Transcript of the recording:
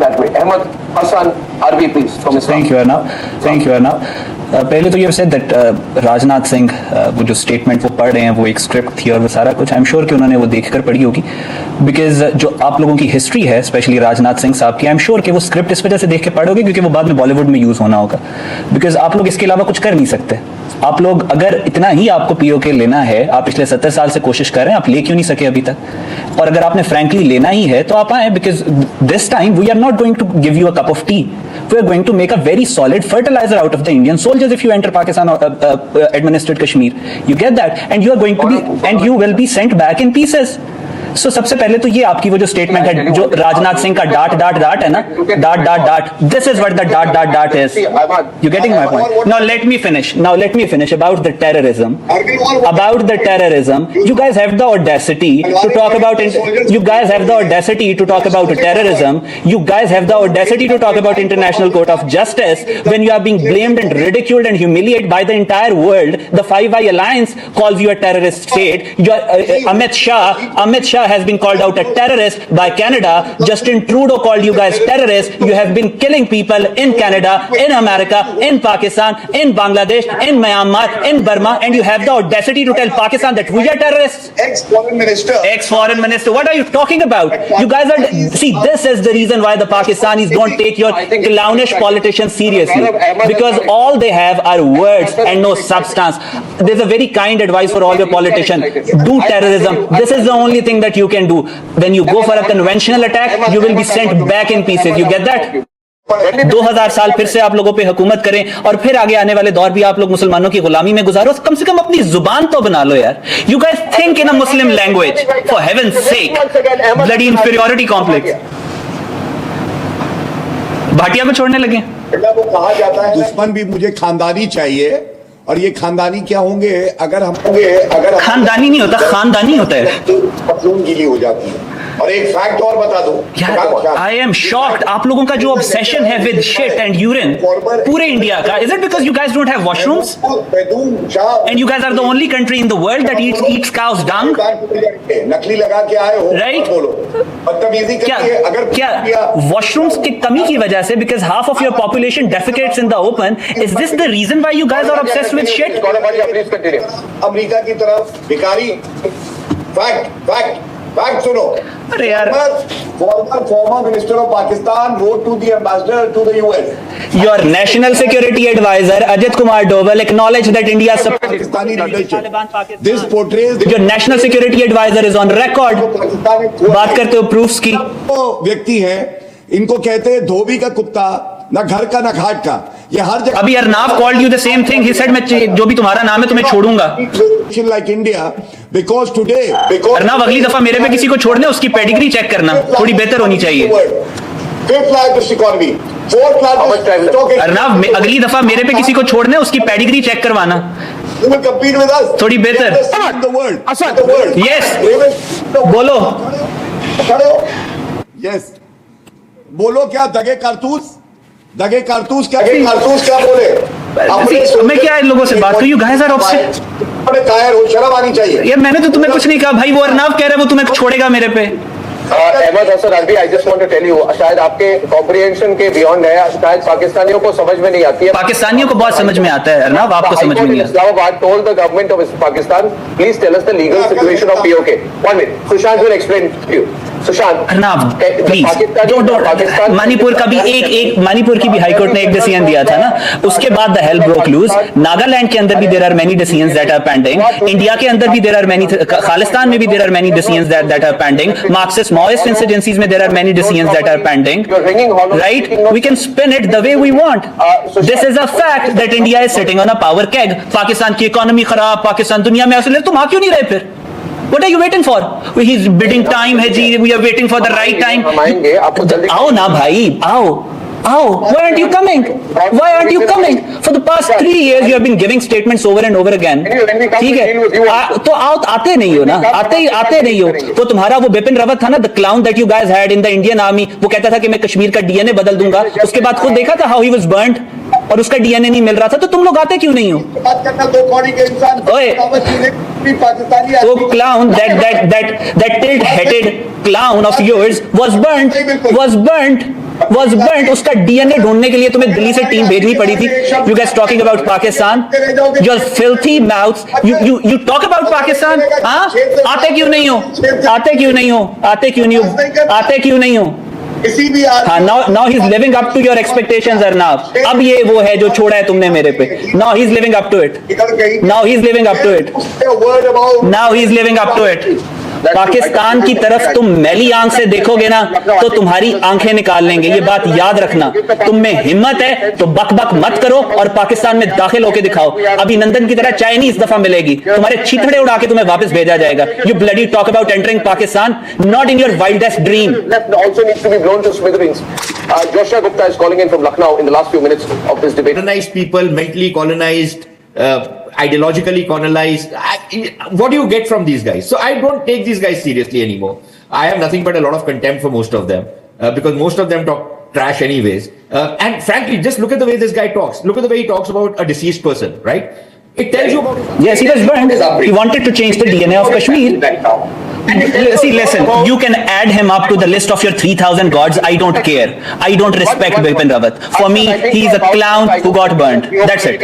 that way. Ahmed Hassan Arbi, please, from Islam. Thank you, Arnav. Thank you, Arnav. पहले तो ये said that Rajnath Singh वो जो statement वो पढ़ रहे हैं वो एक स्क्रिप्ट थी और वो सारा कुछ आई एम श्योर कि उन्होंने वो देखकर पढ़ी होगी, बिकॉज जो आप लोगों की हिस्ट्री है स्पेशली राजनाथ सिंह साहब की, आई एम श्योर कि वो स्क्रिप्ट इस वजह से देख के पढ़ोगे क्योंकि वो बाद में बॉलीवुड में यूज होना होगा, बिकॉज आप लोग इसके अलावा कुछ कर नहीं सकते। आप लोग अगर इतना ही आपको पीओके लेना है, आप पिछले 70 साल से कोशिश कर रहे हैं, आप ले क्यों नहीं सके अभी तक? और अगर आपने फ्रैंकली लेना ही है तो आप आए, because this time we are not going to give you a cup of tea, we are going to make a very solid fertiliser out of the Indian soldiers if you enter Pakistan administered Kashmir. You get that, and you are going to be, and you will be sent back in pieces. So सबसे पहले तो ये आपकी वो जो statement है जो राजनाथ सिंह का डाट डाट डाट है ना, dot dot dot, this is what the dot dot dot is. You getting my point? Now let me finish about the terrorism, you guys have the audacity to talk about terrorism, you guys have the audacity to talk about International Court of Justice when you are being blamed and ridiculed and humiliated by the entire world. The Five Eye Alliance calls you a terrorist state. Amit Shah has been called out a terrorist by Canada. Justin Trudeau called you guys terrorists. You have been killing people in Canada, in America, in Pakistan, in Bangladesh, in Myanmar, in Burma, and you have the audacity to tell Pakistan that we are terrorists. Ex-foreign minister. What are you talking about? You guys are, see, this is the reason why the Pakistanis don't take your clownish politicians seriously, because all they have are words and no substance. There's a very kind advice for all your politicians: do terrorism. This is the only thing that you can do. When you go for a conventional attack, you will be sent back in pieces. You get that? 2000 साल फिर से आप लोगों पे हुकूमत करें और फिर आगे आने वाले दौर भी आप लोग मुसलमानों की गुलामी में गुजारो, कम से कम अपनी जुबान तो बना लो यार। You guys think in a Muslim language, for heaven's sake. Bloody inferiority complex. Bhatia को छोड़ने लगे। वो कहा जाता है दुश्मन भी मुझे खानदानी चाहिए, और ये खानदानी क्या होंगे अगर खानदानी नहीं होता, खानदानी होता है। पतलून गीली हो जाती है। और एक फैक्ट और बता दो यार, आई एम शॉक्ड आप लोगों का जो ऑब्सेशन है विद शिट एंड यूरिन पूरे इंडिया का, is it because you guys don't have washrooms and you guys are the only country in the world that eats cow's dung? नकली लगा के आए हो, राइट? बदतमीजी करके अगर क्या वॉशरूम्स की कमी की वजह से, because half of your population defecates in the open, is this the reason why you guys are obsessed with shit? America की तरफ भिखारी, फैक्ट सुनो। अरे यार, former minister of Pakistan wrote to the ambassador to the US. Your national security advisor Ajit Kumar Doval acknowledged that India supports Pakistani leadership. This portrays your national security advisor is on record बात करते हो proofs की। व्यक्ति है, इनको कहते हैं धोबी का कुत्ता, ना घर का ना घाट का। ये हर जगह। अभी अर्नाव called you the same thing. He said मैं जो भी तुम्हारा नाम है तुम्हें छोड़ूंगा। Like India, because today, अर्नाव अगली दफा मेरे पे किसी को छोड़ने उसकी पेडिग्री चेक करना थोड़ी बेहतर होनी चाहिए। अर्नाव अगली दफा मेरे पे किसी को छोड़ने उसकी पेडिग्री चेक करवाना थोड़ी बेहतर। यस, बोलो। यस, बोलो क्या दगे कारतूस क्या बोले? मैं क्या इन लोगों से बात करूं? You guys are obsessed. कायर हो, शर्म आनी चाहिए यार। मैंने तो तुम्हें कुछ नहीं कहा भाई, वो अर्नाव कह रहा है वो तुम्हें छोड़ेगा मेरे पे। Ahmed Hasan Arabi, I just want to tell you, शायद आपके कॉम्प्रिहेंशन के बियॉन्ड है, शायद पाकिस्तानियों को समझ में नहीं आती है। पाकिस्तानियों को बहुत समझ में आता है अर्नाव, आपको समझ में नहीं आता। Islamabad told the government of Pakistan, please tell us the legal situation of POK. 1 minute, Sushant will explain to you. Sushant, Arnav please don't. Manipur का भी एक मणिपुर की भी हाईकोर्ट ने एक डिसीजन दिया था ना, उसके बाद the hell broke loose. Nagaland के अंदर भी there are many decisions that are pending, India के अंदर भी देयर आर मेनी, खालिस्तान में भी there are many decisions that are pending, Marxist Maoist insurgencies में there are many decisions that are pending, right? We can spin it the way we want. This is a fact that India is sitting on a power keg. Pakistan की economy खराब, पाकिस्तान दुनिया में असले, तुम आ क्यों नहीं रहे फिर? What are you waiting for? He's bidding time है जी, we are waiting for the right time. आओ ना भाई, आओ। Why aren't you coming? For the past 3 years you have been giving statements over and over again. ठीक है, तो आओ, आते नहीं हो ना, आते नहीं हो। वो तुम्हारा वो बिपिन रावत था ना, the clown that you guys had in the Indian Army, वो कहता था कि मैं कश्मीर का DNA बदल दूंगा, उसके बाद खुद देखा था how he was burnt और उसका DNA नहीं मिल रहा था, तो तुम लोग आते क्यों नहीं हो? वो clown, that tilt-headed clown of yours was burnt. was burnt. उसका डीएनए ढूंढने के लिए तुम्हें दिल्ली से टीम भेजनी पड़ी थी. You guys talking about Pakistan? Your filthy mouths. You talk about Pakistan? हाँ? आते क्यों नहीं हो? आते क्यों नहीं हो? आते क्यों नहीं हो? आते क्यों नहीं हो? किसी भी हाँ, now he's living up to your expectations, Arnav. अब ये वो है जो छोड़ा है तुमने मेरे पे. Now he's living up to it. Now he's living up to it. Now he's living up to it. Pakistan की तरफ तुम मैली आंख से देखोगे ना तो तुम्हारी आंखें निकाल लेंगे. ये बात याद रखना. तुम में हिम्मत है तो बक बक मत करो और पाकिस्तान में दाखिल होके दिखाओ. अभिनंदन की तरह चाइनीज दफा मिलेगी. तुम्हारे छितड़े उड़ा के तुम्हें वापस भेजा जाएगा. You bloody talk about entering Pakistan, not in your wildest dream. Left also needs to be blown to smithereens. Joshua Gupta is calling in from Lucknow in the last few minutes of this debate. Colonized people, mentally colonized, ideologically colonized. What do you get from these guys? So I don't take these guys seriously anymore. I have nothing but a lot of contempt for most of them because most of them talk trash anyways. And frankly, just look at the way this guy talks. Look at the way he talks about a deceased person, right? It tells you about... Yes, he was burned. He wanted to change the DNA of Kashmir. See, listen, you can add him up to the list of your 3,000 gods. I don't care. I don't respect Bipin Rawat. For me, he is a clown who got burned. That's it.